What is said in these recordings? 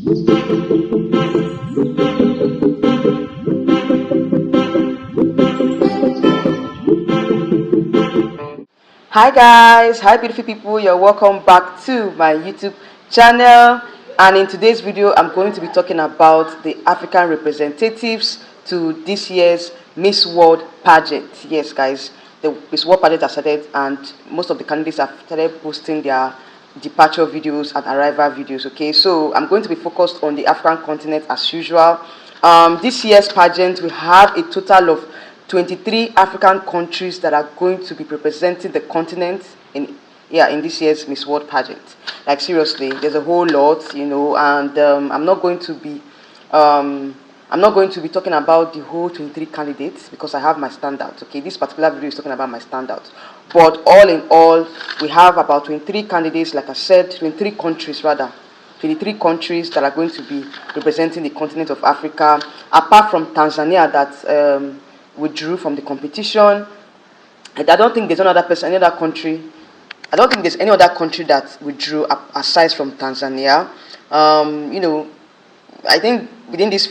Hi guys, hi beautiful people, you're welcome back to my YouTube channel, and in today's video I'm going to be talking about the African representatives to this year's Miss World pageant. Yes guys, the Miss World pageant has started and most of the candidates have started posting their departure videos and arrival videos. Okay, so I'm going to be focused on the African continent as usual. This year's pageant, we have a total of 23 African countries that are going to be representing the continent in this year's Miss World pageant. Like seriously, there's a whole lot, and I'm not going to be talking about the whole 23 candidates because I have my standouts. Okay, this particular video is talking about my standouts. But all in all, we have about 23 candidates, like I said, 23 countries rather. 23 countries that are going to be representing the continent of Africa, apart from Tanzania that withdrew from the competition. I don't think there's any other country. I don't think there's any other country that withdrew aside from Tanzania. I think within these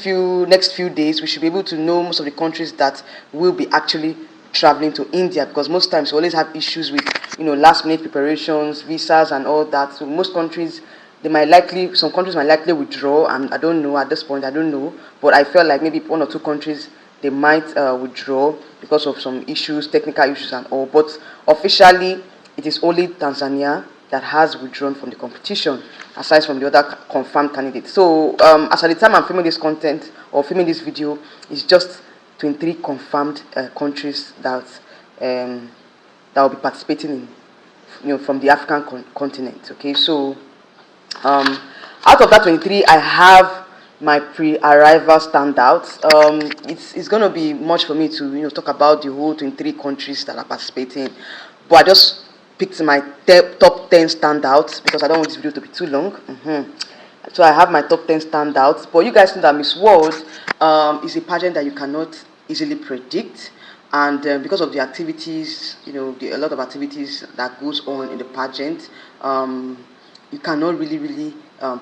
next few days, we should be able to know most of the countries that will be actually traveling to India, because most times we always have issues with last minute preparations, visas, and all that. So most countries, some countries might likely withdraw, and I don't know at this point. I don't know, but I felt like maybe one or two countries they might withdraw because of some issues, technical issues, and all. But officially, it is only Tanzania that has withdrawn from the competition, aside from the other confirmed candidates. So as at the time I'm filming this content or filming this video, it's just 23 confirmed countries that will be participating in, from the African continent. Okay, so out of that 23, I have my pre-arrival standouts. It's going to be much for me to talk about the whole 23 countries that are participating, but I just picked my top 10 standouts because I don't want this video to be too long. So I have my top 10 standouts. But you guys know that Miss World is a pageant that you cannot easily predict, and because of the activities, a lot of activities that goes on in the pageant, you cannot really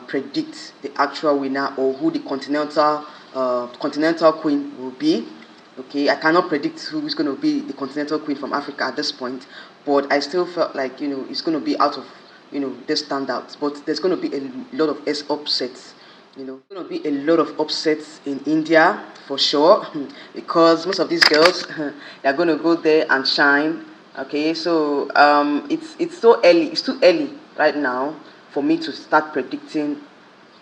predict the actual winner or who the continental queen will be. Okay, I cannot predict who is going to be the continental queen from Africa at this point, but I still felt like it's going to be out of the standouts. But there's going to be a lot of upsets. There's going to be a lot of upsets in India for sure, because most of these girls they're going to go there and shine. Okay, so it's so early. It's too early right now for me to start predicting,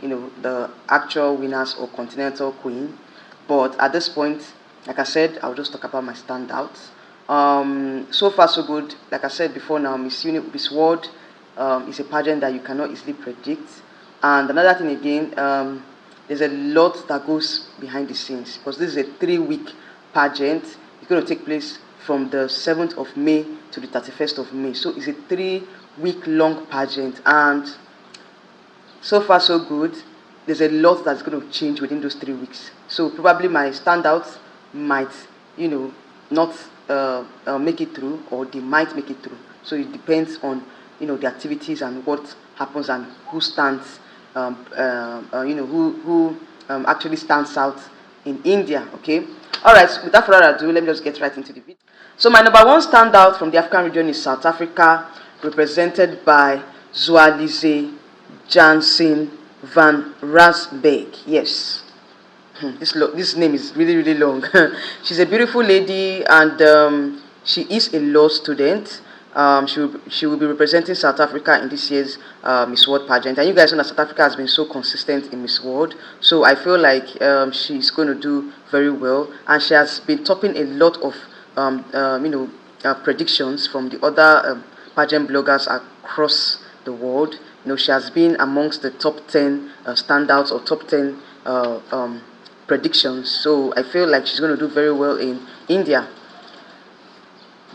the actual winners or continental queen. But at this point, like I said, I'll just talk about my standouts. So far so good. Like I said before, now Miss World is a pageant that you cannot easily predict. And another thing again, there's a lot that goes behind the scenes, because this is a 3-week pageant. It's going to take place from the 7th of May to the 31st of May. So it's a 3-week long pageant, and so far so good. There's a lot that's going to change within those 3 weeks. So probably my standouts might, not make it through, or they might make it through. So it depends on, the activities and what happens and who stands, who actually stands out in India. Okay. All right. So without further ado, let me just get right into the video. So my number one standout from the African region is South Africa, represented by Zwelize Jansen van Rensburg. Yes, this name is really long. She's a beautiful lady, and she is a law student. She will be representing South Africa in this year's Miss World pageant. And you guys know that South Africa has been so consistent in Miss World, so I feel like she's going to do very well. And she has been topping a lot of predictions from the other pageant bloggers across the world. She has been amongst the top 10 standouts or top 10 predictions. So I feel like she's going to do very well in India.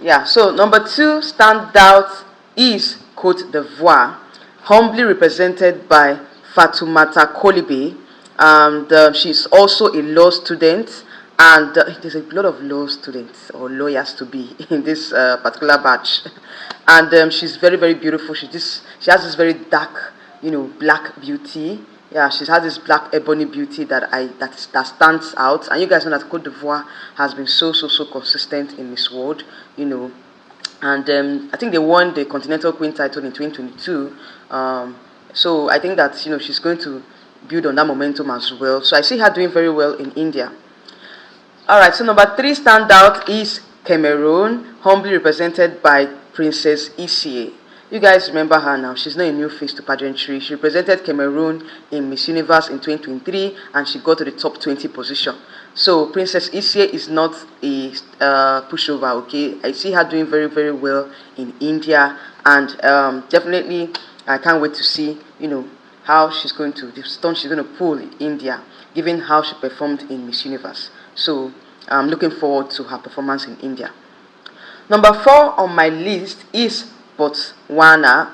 Yeah, so number 2 standout is Côte d'Ivoire, humbly represented by Fatoumata Kolibe, and she's also a law student, and there's a lot of law students or lawyers to be in this particular batch, and she's very beautiful. She has this very dark, black beauty, Yeah, she's had this black ebony beauty that stands out. And you guys know that Cote d'Ivoire has been so consistent in Miss World, you know. And I think they won the Continental Queen title in 2022. So I think that she's going to build on that momentum as well. So I see her doing very well in India. All right. So number 3 standout is Cameroon, humbly represented by Princess Isie. You guys remember her now. She's not a new face to pageantry. She represented Cameroon in Miss Universe in 2023 and she got to the top 20 position. So Princess Isie is not a pushover, okay? I see her doing very well in India, and definitely I can't wait to see, how she's going to, the stunt she's going to pull in India, given how she performed in Miss Universe. So I'm looking forward to her performance in India. Number 4 on my list is Botswana,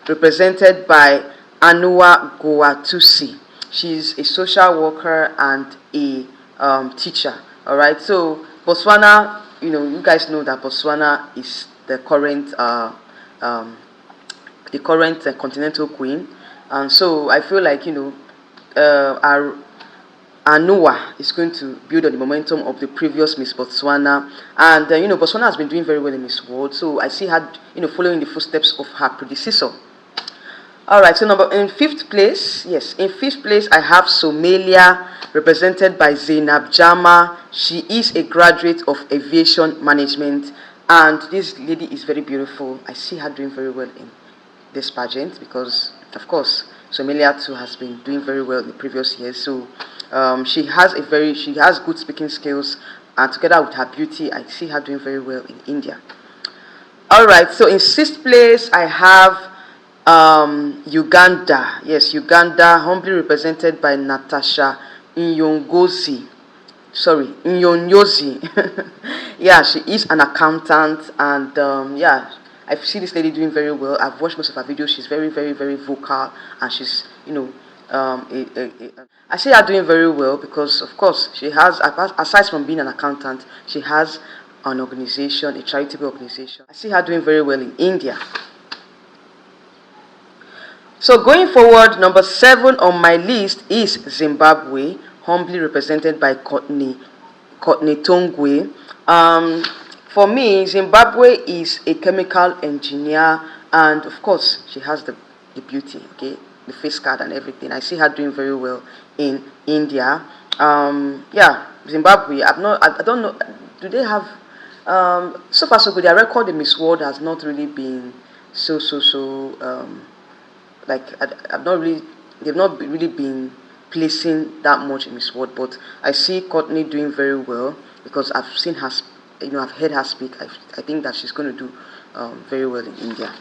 represented by Anua Goatusi. She's a social worker and a teacher. All right. So Botswana, you guys know that Botswana is the current continental queen, and so I feel like our Anua is going to build on the momentum of the previous Miss Botswana, and Botswana has been doing very well in Miss World, so I see her following the footsteps of her predecessor. All right, so in fifth place I have Somalia, represented by Zainab Jama. She is a graduate of aviation management, and this lady is very beautiful. I see her doing very well in this pageant because, of course, Somalia too has been doing very well in the previous years. So she has good speaking skills, and together with her beauty, I see her doing very well in India. All right, so in sixth place I have Uganda. Yes, Uganda, humbly represented by Natasha Nyonyozi. Yeah, she is an accountant, and I see this lady doing very well. I've watched most of her videos. She's very vocal, and she's I see her doing very well because, of course, she has, aside from being an accountant, she has an organization, a charitable organization. I see her doing very well in India. So going forward, number 7 on my list is Zimbabwe, humbly represented by Courtney Tongwe. For me, Zimbabwe is a chemical engineer, and of course, she has the beauty, okay, the face card and everything. I see her doing very well in India. Zimbabwe. I don't know. Do they have? So far so good. Their record in Miss World has not really been they've not really been placing that much in Miss World, but I see Courtney doing very well because I've seen her, I've heard her speak. I think that she's going to do very well in India.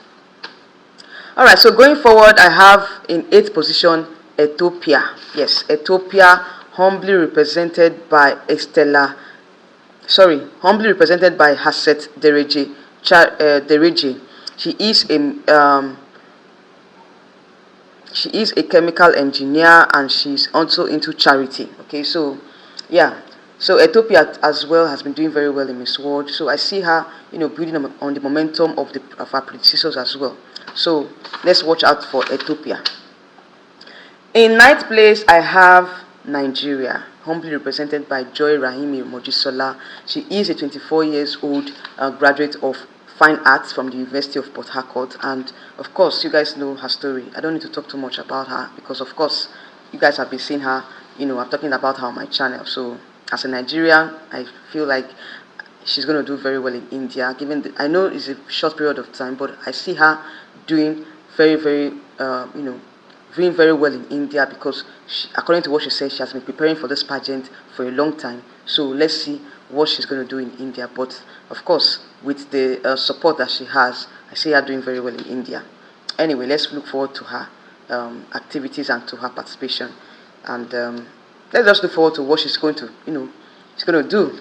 All right, so going forward, I have in 8th position Ethiopia. Yes, Ethiopia, humbly represented by Haset Dereje. She is a chemical engineer, and she's also into charity. Okay, so yeah, so Ethiopia as well has been doing very well in Miss World. So I see her, building on the momentum of her predecessors as well. So let's watch out for Ethiopia. In 9th place, I have Nigeria, humbly represented by Joy Rahimi Mojisola. She is a 24 years old graduate of Fine Arts from the University of Port Harcourt, and of course you guys know her story. I don't need to talk too much about her because, of course, you guys have been seeing her. I'm talking about her on my channel. So as a Nigerian, I feel like she's going to do very well in India, given I know it's a short period of time, but I see her doing very well in India because according to what she said, she has been preparing for this pageant for a long time. So let's see what she's going to do in India. But of course, with the support that she has, I see her doing very well in India. Anyway, let's look forward to her activities and to her participation, and let's just look forward to what she's going to do.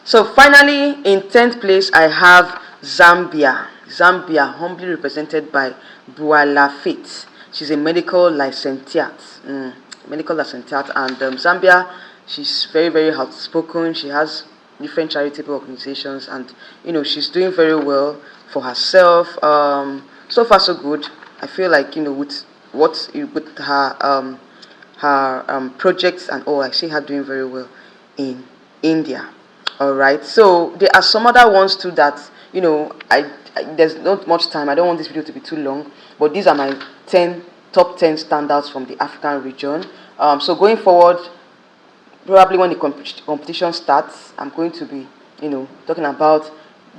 So finally, in 10th place, I have Zambia, humbly represented by Buala Fit. She's a medical licentiate, and Zambia, she's very outspoken. She has different charitable organizations, and she's doing very well for herself. So far so good. I feel like with what with her projects and all. I see her doing very well in India. All right. So there are some other ones too that there's not much time. I don't want this video to be too long, but these are my top 10 standouts from the African region. So going forward, probably when the competition starts, I'm going to be talking about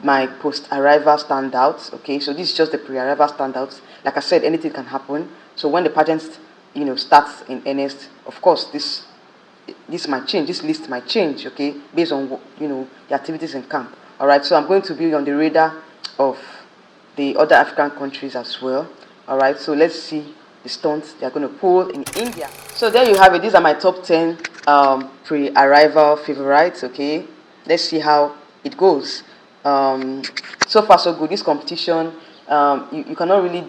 my post-arrival standouts. Okay, so this is just the pre-arrival standouts. Like I said, anything can happen. So when the pageant starts in earnest, of course this might change, this list might change, okay, based on the activities in camp. All right, so I'm going to be on the radar of the other African countries as well. All right, so let's see the stunts they're going to pull in India. So there you have it. These are my top 10 pre-arrival favorites. Okay, let's see how it goes. So far so good. This competition, you cannot really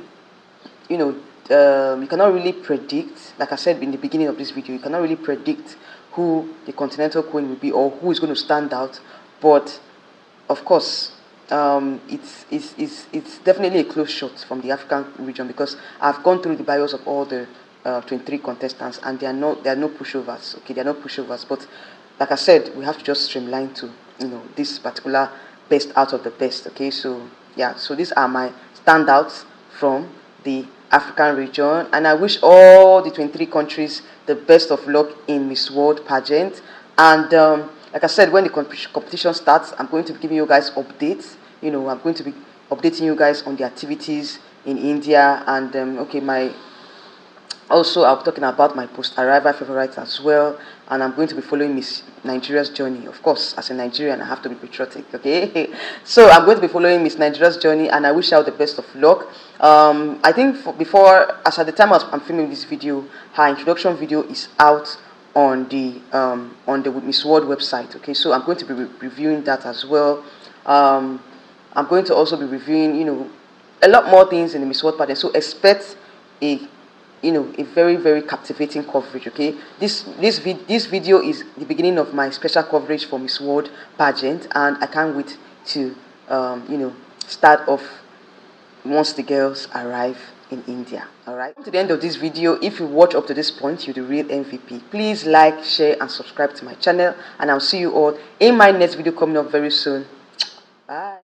you cannot really predict, like I said in the beginning of this video, you cannot really predict who the continental queen will be or who is going to stand out. But of course, it's definitely a close shot from the African region, because I've gone through the bios of all the 23 contestants, and there are no pushovers. Okay, there are no pushovers. But like I said, we have to just streamline to this particular best out of the best. Okay, so yeah, so these are my standouts from the African region, and I wish all the 23 countries the best of luck in Miss World pageant. And like I said, when the competition starts, I'm going to be giving you guys updates. I'm going to be updating you guys on the activities in India, and also I'll be talking about my post-arrival favorites as well, and I'm going to be following Miss Nigeria's journey. Of course, as a Nigerian, I have to be patriotic, okay? So I'm going to be following Miss Nigeria's journey, and I wish her the best of luck. I think as at the time I'm filming this video, her introduction video is out on the Miss World website, okay? So I'm going to be reviewing that as well. I'm going to also be reviewing, a lot more things in the Miss World pageant. So expect a very, very captivating coverage. Okay, this video is the beginning of my special coverage for Miss World pageant, and I can't wait to start off once the girls arrive in India. All right, to the end of this video. If you watch up to this point, you're the real MVP. Please like, share, and subscribe to my channel, and I'll see you all in my next video coming up very soon. Bye.